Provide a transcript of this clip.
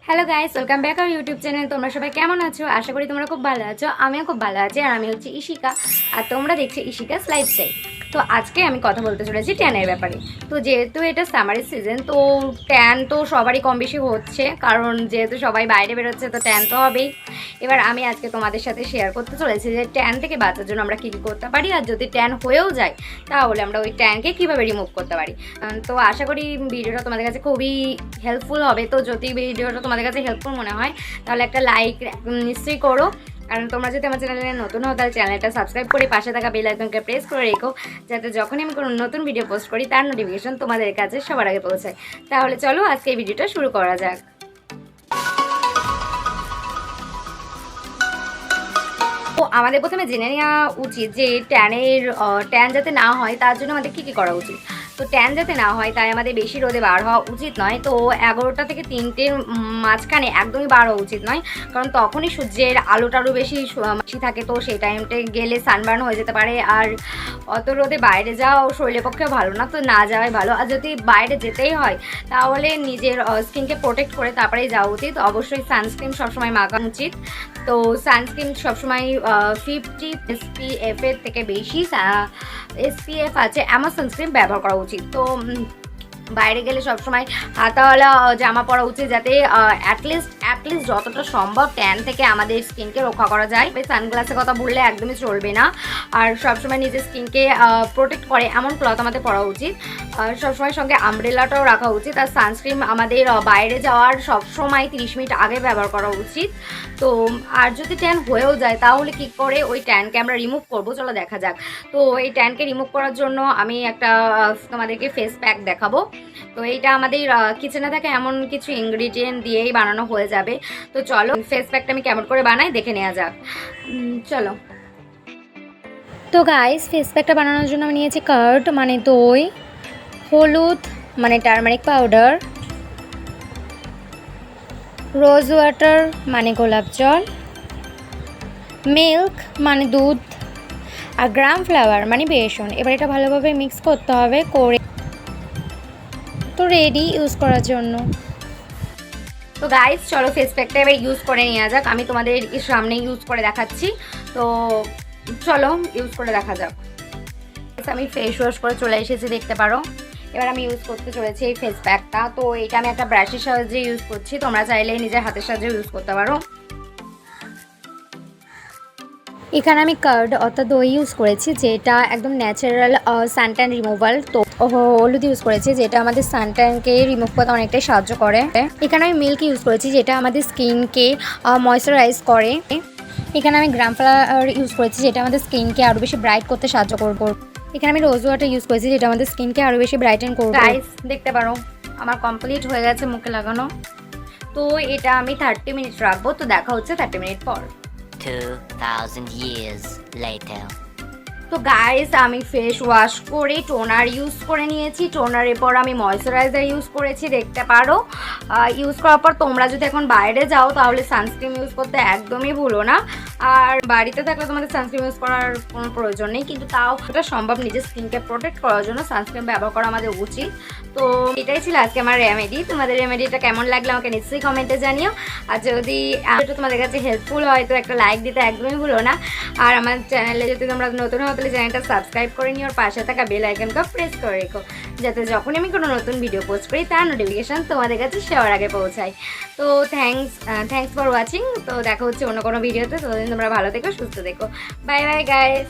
Hello guys, welcome back our YouTube channel. তোমরা সবাই কেমন আছো? আশা করি তোমরা খুব ভালো আছো। আমিও খুব ভালো আছি। আর আমি হচ্ছে ইশিকা, আর তোমরা দেখছো ইশিকা লাইফস্টাইল। তো আজকে আমি কথা বলতে চলেছি ট্যানের ব্যাপারে। তো যেহেতু এটা সামারের সিজন, তো ট্যান তো সবারই কম বেশি হচ্ছে, কারণ যেহেতু সবাই বাইরে বেরোচ্ছে তো ট্যান তো হবেই। এবার আমি আজকে তোমাদের সাথে শেয়ার করতে চলেছি যে ট্যান থেকে বাঁচার জন্য আমরা কী কী করতে পারি, আর যদি ট্যান হয়েও যায় তাহলে আমরা ওই ট্যানকে কীভাবে রিমুভ করতে পারি। তো আশা করি ভিডিওটা তোমাদের কাছে খুবই হেল্পফুল হবে। তো যদি ভিডিওটা তোমাদের কাছে হেল্পফুল মনে হয় তাহলে একটা লাইক নিশ্চয়ই করো, কারণ তোমরা যদি আমার চ্যানেলে নতুন হও তাহলে চ্যানেলটা সাবস্ক্রাইব করে পাশে থাকা বেল আইকনকে প্রেস করে রেখো, যাতে যখনই আমি কোনো নতুন ভিডিও পোস্ট করি তার নোটিফিকেশন তোমাদের কাছে সবার আগে পৌঁছায়। তাহলে চলো আজকে এই ভিডিওটা শুরু করা যাক। তো আমাদের প্রথমে জেনে নেওয়া উচিত যে ট্যান যাতে না হয় তার জন্য আমাদের কী কী করা উচিত। তো ট্যান যাতে না হয় তাই আমাদের বেশি রোদে বার হওয়া উচিত নয়। তো 11টা থেকে 3টের মাঝখানে একদমই বার হওয়া উচিত নয়, কারণ তখনই সূর্যের আলোটারও বেশি থাকে। তো সেই টাইমটা গেলে সানবার্ন হয়ে যেতে পারে, আর অত রোদে বাইরে যাওয়া শরীরের পক্ষে ভালো না, তো না যাওয়াই ভালো। আর যদি বাইরে যেতেই হয় তাহলে নিজের স্কিনকে প্রোটেক্ট করে তারপরেই যাওয়া উচিত। অবশ্যই সানস্ক্রিন সবসময় মাখানো উচিত। তো সানস্ক্রিন সবসময় 50 SPF এর থেকে বেশি SPF আছে এমন সানস্ক্রিন ব্যবহার করা উচিত। তো বাইরে গেলে সবসময় হাতাওয়ালা জামা পরা উচিত, যাতে অ্যাটলিস্ট যতটা সম্ভব ট্যান থেকে আমাদের স্কিনকে রক্ষা করা যায়। সানগ্লাসের কথা বললে একদমই চলবে না, আর সবসময় নিজের স্কিনকে প্রোটেক্ট করে এমন ক্লথ আমাদের পরা উচিত। সবসময় সঙ্গে আমব্রেলাটাও রাখা উচিত। আর সানস্ক্রিন আমাদের বাইরে যাওয়ার সবসময় 30 মিনিট আগে ব্যবহার করা উচিত। তো আর যদি ট্যান হয়েও যায় তাহলে কি করে ওই ট্যানকে আমরা রিমুভ করবো, চলো দেখা যাক। তো এই ট্যানকে রিমুভ করার জন্য আমি একটা তোমাদেরকে ফেস প্যাক দেখাবো। তো এইটা আমাদের কিচেনে থাকে এমন কিছু ইনগ্রিডিয়েন্ট দিয়েই বানানো হয়ে যাবে। তো চলো ফেস প্যাকটা আমি কেমন করে বানাই দেখে নেওয়া যাক। চলো। তো গাইস, ফেস প্যাকটা বানানোর জন্য আমি নিয়েছি কার্ড মানে দই, হলুদ মানে টারমারিক পাউডার, রোজ ওয়াটার মানে গোলাপ জল, মিল্ক মানে দুধ, আর গ্রাম ফ্লাওয়ার মানে বেসন। এবার এটা ভালোভাবে মিক্স করতে হবে, করে তো রেডি ইউজ করার জন্য। তো গাইস চলো ফেস প্যাকটা এবার ইউজ করে নেওয়া যাক। আমি তোমাদের সামনে ইউজ করে দেখাচ্ছি। তো চলো ইউজ করে দেখা যাক। আমি ফেস ওয়াশ করে চলে এসেছি, দেখতে পারো। এবার আমি ইউজ করতে চলেছি এই ফেস প্যাকটা। তো এটা আমি একটা ব্রাশের সাহায্যে ইউজ করছি, তোমরা চাইলে নিজের হাতের সাহায্যে ইউজ করতে পারো। এখানে আমি কার্ড অর্থাৎ দই ইউজ করেছি, যেটা একদম ন্যাচারাল সানট্যান রিমুভাল। তো হলুদ ইউজ করেছি, যেটা আমাদের সানট্যানকে রিমুভ করতে অনেকটাই সাহায্য করে। এখানে আমি মিল্ক ইউজ করেছি, যেটা আমাদের স্কিনকে ময়শ্চারাইজ করে। এখানে আমি গ্রাম ফ্লাওয়ার ইউজ করেছি, যেটা আমাদের স্কিনকে আরও বেশি ব্রাইট করতে সাহায্য করবো। এখানে আমি রোজ ওয়াটার ইউজ করেছি, যেটা আমাদের স্কিনকে আরও বেশি ব্রাইটেন করবে। গাইস দেখতে পারো আমার কমপ্লিট হয়ে গেছে মুখে লাগানো। তো এটা আমি 30 মিনিট রাখবো। তো দেখা হচ্ছে 30 মিনিট পর। 2000 years later. তো গাইস আমি ফেস ওয়াশ করে টোনার ইউজ করে নিয়েছি। টোনারের পর আমি ময়শ্চারাইজার ইউজ করেছি, দেখতে পারো। ইউজ করার পর তোমরা যদি এখন বাইরে যাও তাহলে সানস্ক্রিন ইউজ করতে একদমই ভুলো না। আর বাড়িতে থাকলে তোমাদের সানস্ক্রিন ইউজ করার কোনো প্রয়োজন নেই, কিন্তু তাও এটা সম্ভব নিজের স্কিনকে প্রোটেক্ট করার জন্য সানস্ক্রিন ব্যবহার করা আমাদের উচিত। তো এটাই ছিল আজকে আমার রেমেডি। তোমাদের রেমেডিটা কেমন লাগলো আমাকে নিশ্চয়ই কমেন্টে জানিও। আর যদি এটা তোমাদের কাছে হেল্পফুল হয় তো একটা লাইক দিতে একদমই ভুলো না। আর আমার চ্যানেলে যদি তোমরা নতুন হও তাহলে চ্যানেলটা সাবস্ক্রাইব করে নিও, আর পাশে থাকা বেল আইকনটা প্রেস করে রেখো, যাতে যখন আমি কোনো নতুন ভিডিও পোস্ট করি তার নোটিফিকেশান তোমাদের কাছে সবার আগে পৌঁছায়। তো থ্যাংকস ফর ওয়াচিং। তো দেখা হচ্ছে অন্য কোনো ভিডিওতে। ততদিন তোমরা ভালো থেকো, সুস্থ থেকো। Bye bye guys.